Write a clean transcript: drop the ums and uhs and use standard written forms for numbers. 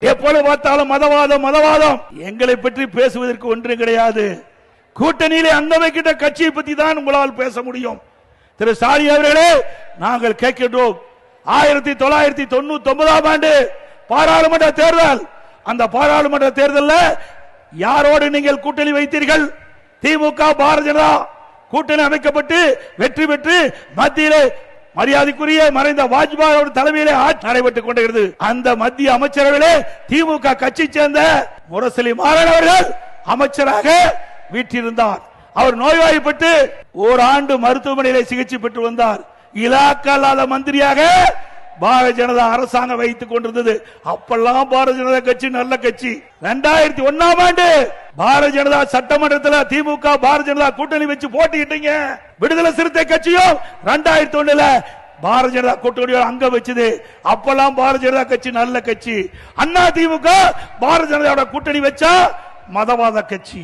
எப்பொழுது பார்த்தாலும் மதவாதம் மதவாதம். எங்களை பற்றி பேசுவதற்கு ஒன்றும் கிடையாது. கூட்டணியிலே அங்கமைக்கிட்ட கட்சியை பற்றி தான் உங்களால் பேச முடியும். திரு ஸ்டாலின் அவர்களே, நாங்கள் கேட்கின்றோம், 1999ஆம் ஆண்டு பாராளுமன்ற தேர்தல், அந்த பாராளுமன்ற தேர்தலில் யாரோடு நீங்கள் கூட்டணி வைத்தீர்கள்? திமுக பாரதிய ஜனதா கூட்டணி அமைக்கப்பட்டு வெற்றி பெற்று மத்தியிலே மரியாதைக்குரிய மறைந்த வாஜ்பாய் தலைமையிலே ஆட்சி நடைபெற்றுக் கொண்டிருக்கிறது. அந்த மத்திய அமைச்சரவையிலே திமுக கட்சி சேர்ந்த முரசொலி மாறன் அவர்கள் அமைச்சராக வீற்றிருந்தார். அவர் நோய்வாய்ப்பட்டு ஓராண்டு மருத்துவமனையிலே சிகிச்சை பெற்று வந்தார். இலாக்கா இல்லாத மந்திரியாக பாரதிய ஜனதா அரசாங்கம் வைத்துக் கொண்டிருந்தது. அப்பெல்லாம் பாரதிய ஜனதா கட்சி நல்ல கட்சி. 2001ஆம் ஆண்டு பாரதிய ஜனதா சட்டமன்றத்தில் திமுக பாரதிய ஜனதா கூட்டணி வச்சு போட்டிட்டீங்க. விடுதலை சிறுத்தை கட்சியும் 2001 பாரதிய ஜனதா கூட்டணி அங்க வச்சது. அப்பெல்லாம் பாரதிய ஜனதா கட்சி நல்ல கட்சி. அண்ணா திமுக பாரதிய ஜனதா கூட்டணி வச்சா மதவாத கட்சி.